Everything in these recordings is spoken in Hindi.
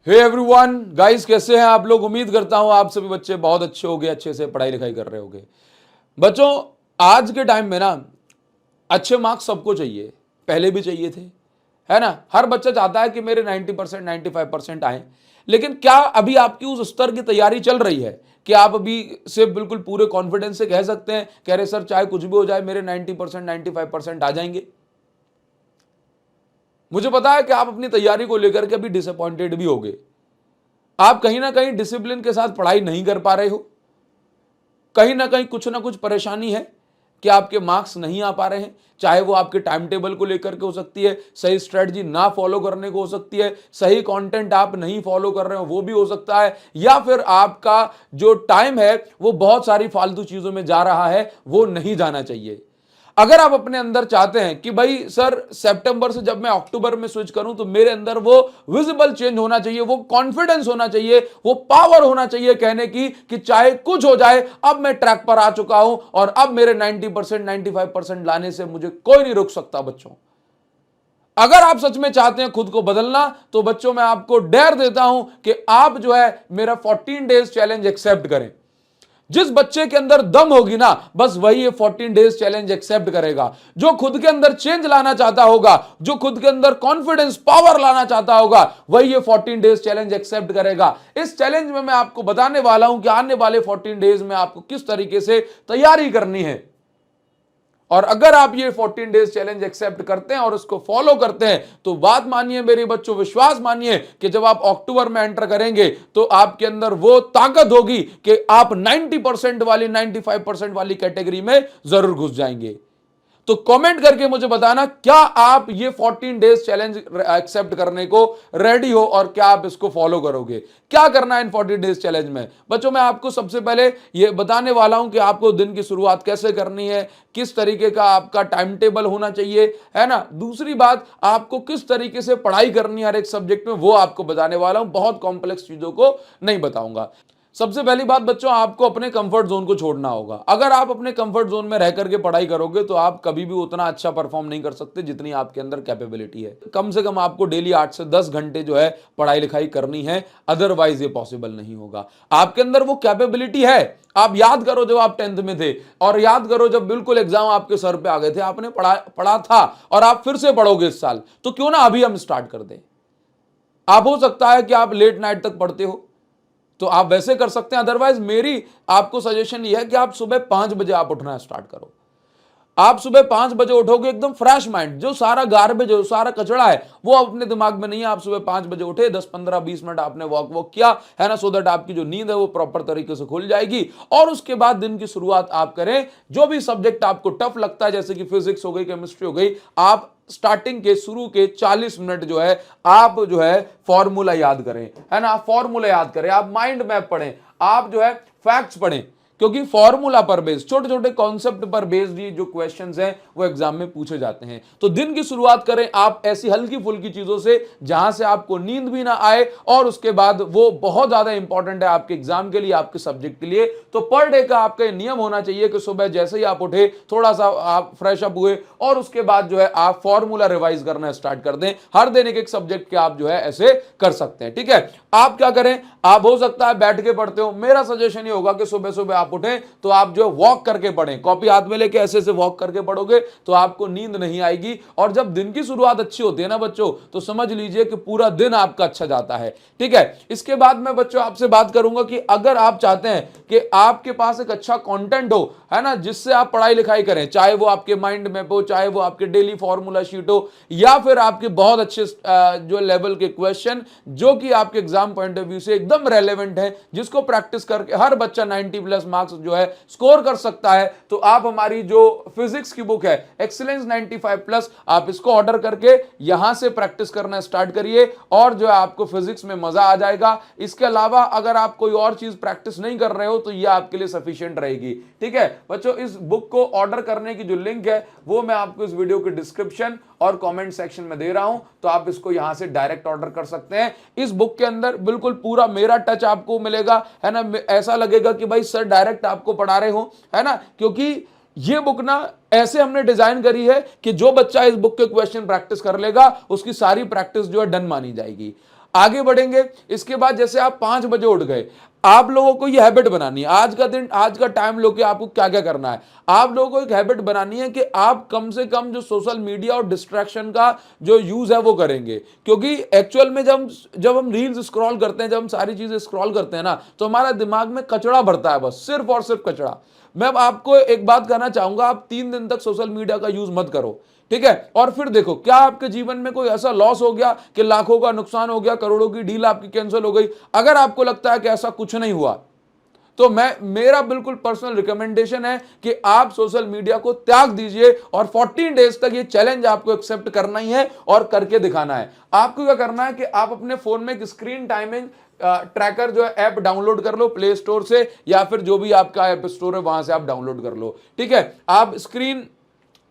हे एवरीवन गाइस, कैसे हैं आप लोग। उम्मीद करता हूं आप सभी बच्चे बहुत अच्छे होंगे, अच्छे से पढ़ाई लिखाई कर रहे होंगे। बच्चों, आज के टाइम में ना अच्छे मार्क्स सबको चाहिए, पहले भी चाहिए थे, है ना। हर बच्चा चाहता है कि मेरे 90% 95% आए। लेकिन क्या अभी आपकी उस स्तर की तैयारी चल रही है कि आप अभी से बिल्कुल पूरे कॉन्फिडेंस से कह सकते हैं, कह रहे सर चाहे कुछ भी हो जाए मेरे 90% 95% आ जाएंगे। मुझे पता है कि आप अपनी तैयारी को लेकर के अभी डिसअपॉइंटेड भी होगे। आप कहीं ना कहीं डिसिप्लिन के साथ पढ़ाई नहीं कर पा रहे हो, कहीं ना कहीं कुछ ना कुछ परेशानी है कि आपके मार्क्स नहीं आ पा रहे हैं। चाहे वो आपके टाइम टेबल को लेकर के हो सकती है, सही स्ट्रेटजी ना फॉलो करने को हो सकती है, सही कंटेंट आप नहीं फॉलो कर रहे हो वो भी हो सकता है, या फिर आपका जो टाइम है वो बहुत सारी फालतू चीजों में जा रहा है, वो नहीं जाना चाहिए। अगर आप अपने अंदर चाहते हैं कि भाई सर सितंबर से जब मैं अक्टूबर में स्विच करूं तो मेरे अंदर वो विजिबल चेंज होना चाहिए, वो कॉन्फिडेंस होना चाहिए, वो पावर होना चाहिए कहने की कि चाहे कुछ हो जाए अब मैं ट्रैक पर आ चुका हूं और अब मेरे 90% 95% लाने से मुझे कोई नहीं रोक सकता। बच्चों, अगर आप सच में चाहते हैं खुद को बदलना तो बच्चों मैं आपको डेयर देता हूं कि आप जो है मेरा 14 डेज चैलेंज एक्सेप्ट करें। जिस बच्चे के अंदर दम होगी ना, बस वही ये 14 डेज चैलेंज एक्सेप्ट करेगा। जो खुद के अंदर चेंज लाना चाहता होगा, जो खुद के अंदर कॉन्फिडेंस पावर लाना चाहता होगा, वही ये 14 डेज चैलेंज एक्सेप्ट करेगा। इस चैलेंज में मैं आपको बताने वाला हूं कि आने वाले 14 डेज में आपको किस तरीके से तैयारी करनी है। और अगर आप ये 14 डेज चैलेंज एक्सेप्ट करते हैं और उसको फॉलो करते हैं तो बात मानिए मेरे बच्चों, विश्वास मानिए कि जब आप अक्टूबर में एंटर करेंगे तो आपके अंदर वो ताकत होगी कि आप 90% वाली 95% वाली कैटेगरी में जरूर घुस जाएंगे। तो कमेंट करके मुझे बताना, क्या आप ये 14 डेज चैलेंज एक्सेप्ट करने को रेडी हो और क्या आप इसको फॉलो करोगे। क्या करना है इन 14 डेज चैलेंज में। बच्चों, मैं आपको सबसे पहले ये बताने वाला हूं कि आपको दिन की शुरुआत कैसे करनी है, किस तरीके का आपका टाइम टेबल होना चाहिए, है ना। दूसरी बात, आपको किस तरीके से पढ़ाई करनी है हर एक सब्जेक्ट में, वो आपको बताने वाला हूं। बहुत कॉम्प्लेक्स चीजों को नहीं बताऊंगा। सबसे पहली बात बच्चों, आपको अपने कंफर्ट जोन को छोड़ना होगा। अगर आप अपने कंफर्ट जोन में रह करके पढ़ाई करोगे तो आप कभी भी उतना अच्छा परफॉर्म नहीं कर सकते जितनी आपके अंदर कैपेबिलिटी है। कम से कम आपको डेली 8 से 10 घंटे जो है पढ़ाई लिखाई करनी है, अदरवाइज ये पॉसिबल नहीं होगा। आपके अंदर वो कैपेबिलिटी है। आप याद करो जब आप 10th में थे, और याद करो जब बिल्कुल एग्जाम आपके सर पे आ गए थे, आपने पढ़ा था और आप फिर से पढ़ोगे इस साल, तो क्यों ना अभी हम स्टार्ट कर दें। आप हो सकता है कि आप लेट नाइट तक पढ़ते हो तो आप वैसे कर सकते हैं, अदरवाइज मेरी आपको सजेशन ये है कि आप सुबह 5 बजे आप उठना स्टार्ट करो। आप सुबह 5 बजे उठोगे एकदम फ्रेश माइंड, जो सारा गार्बेज जो सारा कचरा है वो अपने दिमाग में नहीं है। आप सुबह 5 बजे उठे, 10 15 20 मिनट आपने वॉक किया, है ना, सो दैट आपकी जो नींद है वो प्रॉपर तरीके से खुल जाएगी। और उसके बाद दिन की शुरुआत आप करें। जो भी सब्जेक्ट आपको टफ लगता है, जैसे कि फिजिक्स हो गई, केमिस्ट्री हो गई, आप स्टार्टिंग के शुरू के 40 मिनट जो है आप जो है फॉर्मूला याद करें, है ना, फॉर्मूला याद करें, आप माइंड मैप पढ़ें, आप जो है फैक्ट्स पढ़ें, क्योंकि फॉर्मूला पर बेस्ड, छोटे छोटे कॉन्सेप्ट पर बेस्ड ये जो क्वेश्चंस हैं वो एग्जाम में पूछे जाते हैं। तो दिन की शुरुआत करें आप ऐसी हल्की फुल्की चीजों से जहां से आपको नींद भी ना आए, और उसके बाद वो बहुत ज्यादा इंपॉर्टेंट है आपके एग्जाम के लिए, आपके सब्जेक्ट के लिए। तो पर डे का आपका नियम होना चाहिए कि सुबह जैसे ही आप उठे, थोड़ा सा आप फ्रेश अप हुए और उसके बाद जो है आप फॉर्मूला रिवाइज करना स्टार्ट कर दें। हर दिन एक एक सब्जेक्ट के आप जो है ऐसे कर सकते हैं, ठीक है। आप क्या करें, आप हो सकता है बैठ के पढ़ते हो, मेरा सजेशन ये होगा कि सुबह सुबह आप उठें तो आप जो वॉक करके पढ़ें। कॉपी हाथ में लेके ऐसे ऐसे वॉक करके पढ़ोगे तो आपको नींद नहीं आएगी। और जब दिन की शुरुआत अच्छी होती है ना बच्चों, तो समझ लीजिए कि पूरा दिन आपका अच्छा जाता है, ठीक है। इसके बाद मैं बच्चों आपसे बात करूंगा कि अगर आप चाहते हैं कि आपके पास एक अच्छा कंटेंट हो, है ना, जिससे आप पढ़ाई लिखाई करें, चाहे वो आपके माइंड मैप हो, चाहे वो आपके डेली फॉर्मूला शीट हो, या फिर आपके बहुत अच्छे जो लेवल के क्वेश्चन जो कि आपके एग्जाम पॉइंट ऑफ व्यू से एकदम रेलेवेंट है, जिसको प्रैक्टिस करके हर बच्चा 90+ मार्क्स जो है स्कोर कर सकता है, तो आप हमारी जो फिजिक्स की बुक है एक्सीलेंस 95+, आप इसको ऑर्डर करके यहां से प्रैक्टिस करना स्टार्ट करिए और जो है आपको फिजिक्स में मजा आ जाएगा। इसके अलावा अगर आप कोई और चीज प्रैक्टिस नहीं कर रहे हो तो यह आपके लिए सफिशिएंट रहेगी, ठीक है बच्चों। इस बुक को ऑर्डर करने की जो लिंक है वो मैं आपको इस वीडियो के डिस्क्रिप्शन और कमेंट सेक्शन में दे रहा हूं, तो आप इसको यहां से डायरेक्ट ऑर्डर कर सकते हैं। इस बुक के अंदर बिल्कुल पूरा मेरा टच आपको मिलेगा, है ना, ऐसा लगेगा कि भाई सर डायरेक्ट आपको पढ़ा रहे हो, है ना, क्योंकि ये बुक ना ऐसे हमने डिजाइन करी है कि जो बच्चा इस बुक के क्वेश्चन प्रैक्टिस कर लेगा उसकी सारी प्रैक्टिस जो है डन मानी जाएगी। आगे बढ़ेंगे। इसके बाद जैसे आप 5 बजे उठ गए, आप लोगों को ये हैबिट बनानी है, आज का दिन, आज का टाइम लो कि आपको क्या क्या करना है। आप लोगों को एक हैबिट बनानी है कि आप कम से कम जो सोशल मीडिया और डिस्ट्रैक्शन का जो यूज है वो करेंगे, क्योंकि एक्चुअल में जब हम रील्स स्क्रॉल करते हैं, जब हम सारी चीजें स्क्रॉल करते हैं ना, तो हमारा दिमाग में कचड़ा भरता है, बस सिर्फ और सिर्फ कचड़ा। मैं अब आपको एक बात कहना चाहूंगा, आप 3 दिन तक सोशल मीडिया का यूज मत करो, ठीक है। और फिर देखो क्या आपके जीवन में कोई ऐसा लॉस हो गया कि लाखों का नुकसान हो गया, करोड़ों की डील आपकी कैंसिल हो गई। अगर आपको लगता है कि ऐसा कुछ नहीं हुआ, तो मेरा बिल्कुल पर्सनल रिकमेंडेशन है कि आप सोशल मीडिया को त्याग दीजिए और 14 डेज तक ये चैलेंज आपको एक्सेप्ट करना ही है और करके दिखाना है। आपको क्या करना है कि आप अपने फोन में एक स्क्रीन टाइमिंग ट्रैकर जो है ऐप डाउनलोड कर लो प्ले स्टोर से, या फिर जो भी आपका ऐप स्टोर है वहां से आप डाउनलोड कर लो, ठीक है। आप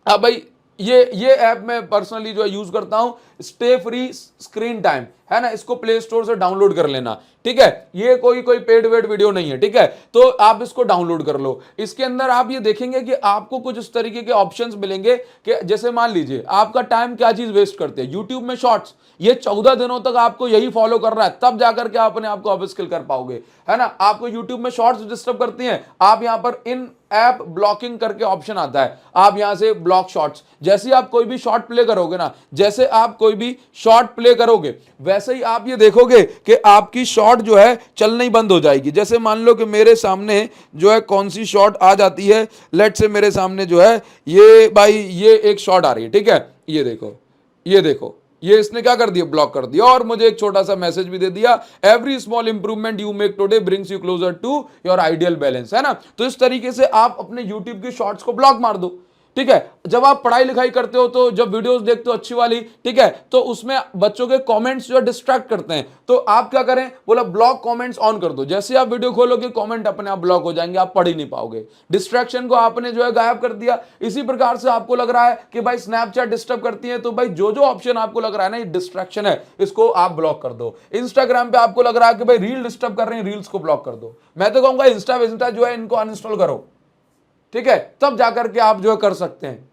भाई ये ऐप मैं पर्सनली जो है यूज करता हूं, स्टे फ्री स्क्रीन टाइम है ना, इसको प्ले स्टोर से डाउनलोड कर लेना, ठीक है। ये कोई पेड वेड वीडियो नहीं है, ठीक है, तो आप इसको डाउनलोड कर लो। इसके अंदर आप ये देखेंगे कि आपको कुछ इस तरीके के ऑप्शंस मिलेंगे कि जैसे मान लीजिए आपका टाइम क्या चीज वेस्ट करते हैं, यूट्यूब में शॉर्ट्स, ये 14 दिनों तक आपको यही फॉलो करना है, तब जाकर के आप अपने आप को अपस्किल कर पाओगे, है ना। आपको यूट्यूब में शॉर्ट्स डिस्टर्ब करती हैं, आप यहां पर इन ऐप ब्लॉकिंग करके ऑप्शन आता है, आप यहां से ब्लॉक शॉर्ट्स, जैसे आप कोई भी शॉर्ट प्ले करोगे ना, जैसे आप कोई भी शॉर्ट प्ले करोगे वैसे ही आप ये देखोगे कि आपकी शॉर्ट जो है चलना ही बंद हो जाएगी। जैसे मान लो कि मेरे सामने जो है कौन सी शॉर्ट आ जाती है, लेट से मेरे सामने जो है ये भाई ये एक शॉर्ट आ रही है, ठीक है, ये देखो ये इसने क्या कर दिया, ब्लॉक कर दिया, और मुझे एक छोटा सा मैसेज भी दे दिया, every small improvement you make today brings you closer to your ideal balance, है ना। तो इस तरीके से आप अपने यूट्यूब की शॉर्ट्स को ब्लॉक मार दो, ठीक है। जब आप पढ़ाई लिखाई करते हो, तो जब वीडियोस देखते हो अच्छी वाली, ठीक है, तो उसमें बच्चों के कमेंट्स जो डिस्ट्रैक्ट करते हैं, तो आप क्या करें, बोला ब्लॉक कमेंट्स ऑन कर दो। जैसे आप वीडियो खोलोगे कमेंट अपने आप ब्लॉक हो जाएंगे, आप पढ़ ही नहीं पाओगे, डिस्ट्रैक्शन को आपने जो है गायब कर दिया। इसी प्रकार से आपको लग रहा है कि भाई स्नैपचैट डिस्टर्ब करती है, तो भाई जो ऑप्शन आपको लग रहा है ना ये डिस्ट्रैक्शन है, इसको आप ब्लॉक कर दो। इंस्टाग्राम पे आपको लग रहा है कि भाई रील डिस्टर्ब कर रहे हैं, रील्स को ब्लॉक कर दो। मैं तो कहूंगा इंस्टा जो है इनको अनइंस्टॉल करो, ठीक है, तब जाकर के आप जो है कर सकते हैं।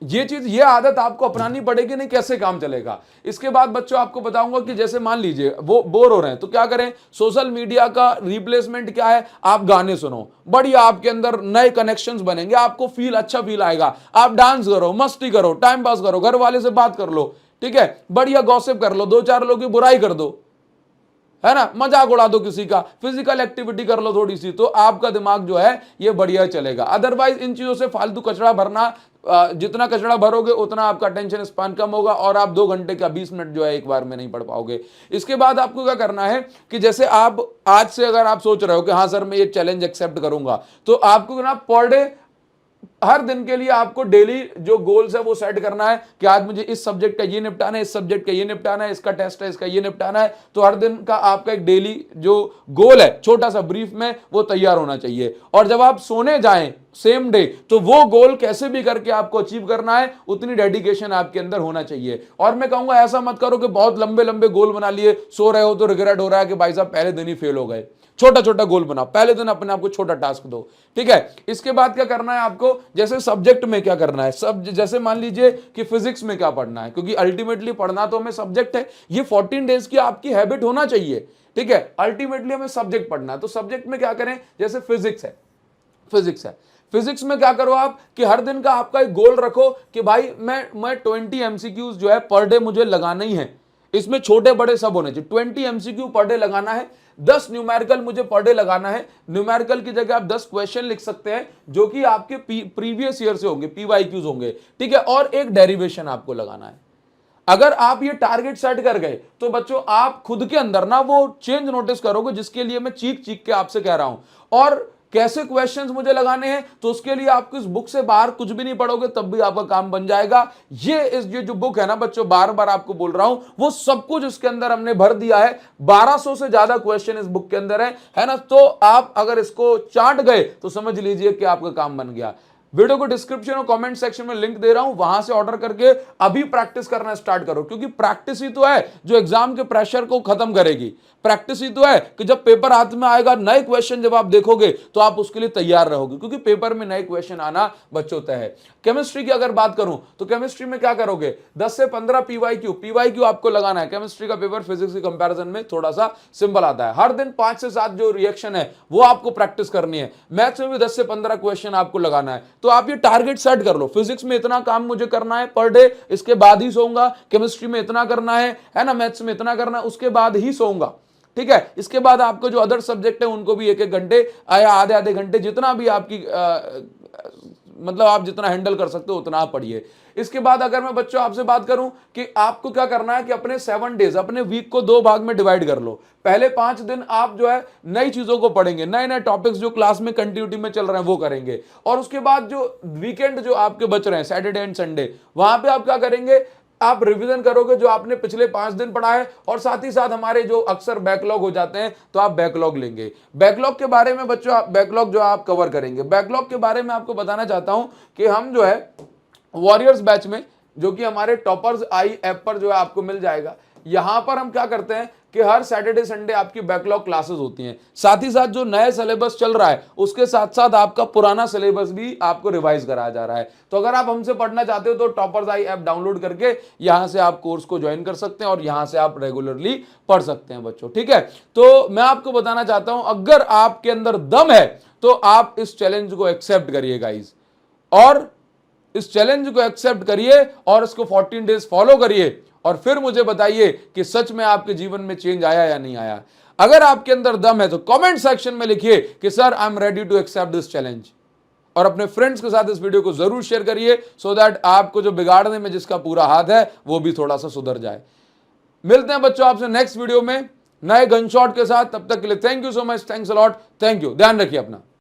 ये आदत आपको अपनानी पड़ेगी, नहीं कैसे काम चलेगा। इसके बाद बच्चों आपको बताऊंगा कि जैसे मान लीजिए वो बोर हो रहे हैं, तो क्या करें, सोशल मीडिया का रिप्लेसमेंट क्या है, आप गाने सुनो, बढ़िया आपके अंदर नए कनेक्शंस बनेंगे, आपको अच्छा फील आएगा, आप डांस करो, मस्ती करो, टाइम पास करो, घर वाले से बात कर लो, ठीक है, बढ़िया गॉसिप कर लो, 2-4 लोगों की बुराई कर दो, है ना, मजाक उड़ा दो किसी का, फिजिकल एक्टिविटी कर लो थोड़ी सी, तो आपका दिमाग जो है ये बढ़िया चलेगा। अदरवाइज इन चीजों से फालतू कचरा भरना, जितना कचरा भरोगे उतना आपका टेंशन स्पान कम होगा और आप 2 घंटे का 20 मिनट जो है एक बार में नहीं पढ़ पाओगे। इसके बाद आपको क्या करना है कि जैसे आप आज से अगर आप सोच रहे हो कि हाँ सर मैं ये चैलेंज एक्सेप्ट करूंगा, तो आपको ना पर डे हर दिन के लिए आपको डेली जो गोल्स है वो सेट करना है कि आज मुझे इस सब्जेक्ट का ये निपटाना है, इस सब्जेक्ट का ये निपटाना है, इसका टेस्ट है, इसका ये निपटाना है। तो हर दिन का आपका एक डेली जो गोल है छोटा सा ब्रीफ में वो तैयार होना चाहिए। और जब आप सोने जाएं सेम डे, तो वो गोल कैसे भी करके आपको अचीव करना है, उतनी डेडिकेशन आपके अंदर होना चाहिए। और मैं कहूंगा ऐसा मत करो कि बहुत लंबे लंबे गोल बना लिए, सो रहे हो तो रिग्रेट हो रहा है कि भाई साहब पहले दिन ही फेल हो गए। छोटा छोटा गोल बनाओ, पहले दिन अपने आप को छोटा टास्क दो, ठीक है। इसके बाद क्या करना है आपको, जैसे सब्जेक्ट में क्या करना है, सब जैसे मान लीजिए कि फिजिक्स में क्या पढ़ना है, क्योंकि अल्टीमेटली पढ़ना तो हमें सब्जेक्ट है, ये 14 डेज की आपकी हैबिट होना चाहिए, ठीक है। अल्टीमेटली हमें सब्जेक्ट पढ़ना है, तो सब्जेक्ट में क्या करें, जैसे फिजिक्स है, फिजिक्स में क्या करो आप कि हर दिन का आपका एक गोल रखो कि भाई मैं 20 एमसीक्यूज जो है पर डे मुझे लगाना ही है। इसमें छोटे बड़े सब होने चाहिए। 20 एमसीक्यू पर डे लगाना है, 10 न्यूमेरिकल मुझे पर डे लगाना है। न्यूमेरिकल की जगह आप 10 क्वेश्चन लिख सकते हैं जो कि आपके प्रीवियस ईयर से होंगे, पीवाईक्यूज होंगे, ठीक है। और एक डेरिवेशन आपको लगाना है। अगर आप ये टारगेट सेट कर गए तो बच्चों आप खुद के अंदर ना वो चेंज नोटिस करोगे, जिसके लिए मैं चीख चीख के आपसे कह रहा हूं। और कैसे क्वेश्चंस मुझे लगाने हैं, तो उसके लिए आपको इस बुक से बाहर कुछ भी नहीं पढ़ोगे तब भी आपका काम बन जाएगा। ये जो बुक है ना बच्चों, बार बार आपको बोल रहा हूं, वो सब कुछ इसके अंदर हमने भर दिया है। 1200 से ज्यादा क्वेश्चन इस बुक के अंदर है ना। तो आप अगर इसको चाट गए तो समझ लीजिए कि आपका काम बन गया। वीडियो को डिस्क्रिप्शन और कमेंट सेक्शन में लिंक दे रहा हूं, वहां से ऑर्डर करके अभी प्रैक्टिस करना स्टार्ट करो, क्योंकि प्रैक्टिस ही तो है जो एग्जाम के प्रेशर को खत्म करेगी। प्रैक्टिस ही तो है कि जब पेपर हाथ में आएगा, नए क्वेश्चन जब आप देखोगे तो आप उसके लिए तैयार रहोगे, क्योंकि पेपर में नए क्वेश्चन आना बच्चों तय है। केमिस्ट्री की अगर बात करूं तो केमिस्ट्री में क्या करोगे, 10 से 15 पीवाईक्यू आपको लगाना है। केमिस्ट्री का पेपर फिजिक्स के कंपैरिजन में थोड़ा सा सिंपल आता है। हर दिन 5 से 7 जो रिएक्शन है वो आपको प्रैक्टिस करनी है। मैथ्स में भी 10 से 15 क्वेश्चन आपको लगाना है। तो आप ये टारगेट सेट कर लो, फिजिक्स में इतना काम मुझे करना है पर डे, इसके बाद ही सोऊंगा। केमिस्ट्री में इतना करना है ना, मैथ्स में इतना करना है, उसके बाद ही सोऊंगा। ठीक है, इसके बाद आपको जो अदर सब्जेक्ट है उनको भी 1-1 घंटे या आधे घंटे, जितना भी आपकी मतलब आप जितना हैंडल कर सकते हो उतना आप पढ़िए। इसके बाद अगर मैं बच्चों आपसे बात करूं कि आपको क्या करना है कि अपने 7 डेज, अपने वीक को 2 भाग में डिवाइड कर लो। पहले 5 दिन आप जो है नई चीजों को पढ़ेंगे, नए नए टॉपिक्स जो क्लास में कंटिन्यूटी में चल रहे हैं वो करेंगे। और उसके बाद जो वीकेंड जो आपके बच रहे हैं, सैटरडे एंड संडे, वहां पे आप क्या करेंगे, आप रिवीजन करोगे जो आपने पिछले 5 दिन पढ़ा है। और साथ ही साथ हमारे जो अक्सर बैकलॉग हो जाते हैं तो आप बैकलॉग लेंगे। बैकलॉग के बारे में बच्चों, बैकलॉग जो आप कवर करेंगे, बैकलॉग के बारे में आपको बताना चाहता हूं कि हम जो है वॉरियर्स बैच में, जो कि हमारे टॉपर्स आई ऐप पर जो है आपको मिल जाएगा, यहां पर हम क्या करते हैं कि हर सैटरडे संडे आपकी बैकलॉग क्लासेस होती हैं। साथ ही साथ जो नया सिलेबस चल रहा है उसके साथ साथ आपका पुराना सिलेबस भी आपको रिवाइज कराया जा रहा है। तो अगर आप हमसे पढ़ना चाहते हो तो टॉपर्स आई ऐप डाउनलोड करके यहां से आप कोर्स को ज्वाइन कर सकते हैं और यहां से आप रेगुलरली पढ़ सकते हैं बच्चों। ठीक है, तो मैं आपको बताना चाहता हूं, अगर आपके अंदर दम है तो आप इस चैलेंज को एक्सेप्ट करिए गाइज, और इस चैलेंज को एक्सेप्ट करिए और इसको 14 डेज फॉलो करिए और फिर मुझे बताइए कि सच में आपके जीवन में चेंज आया या नहीं आया। अगर आपके अंदर दम है तो कमेंट सेक्शन में लिखिए कि sir I am ready to accept this challenge, और अपने फ्रेंड्स के साथ इस वीडियो को जरूर शेयर करिए सो दैट आपको जो बिगाड़ने में जिसका पूरा हाथ है वो भी थोड़ा सा सुधर जाए। मिलते हैं बच्चों आपसे नेक्स्ट वीडियो में नए गनशॉट के साथ। तब तक के लिए thank you so much, thanks a lot, thank you, ध्यान रखिए अपना।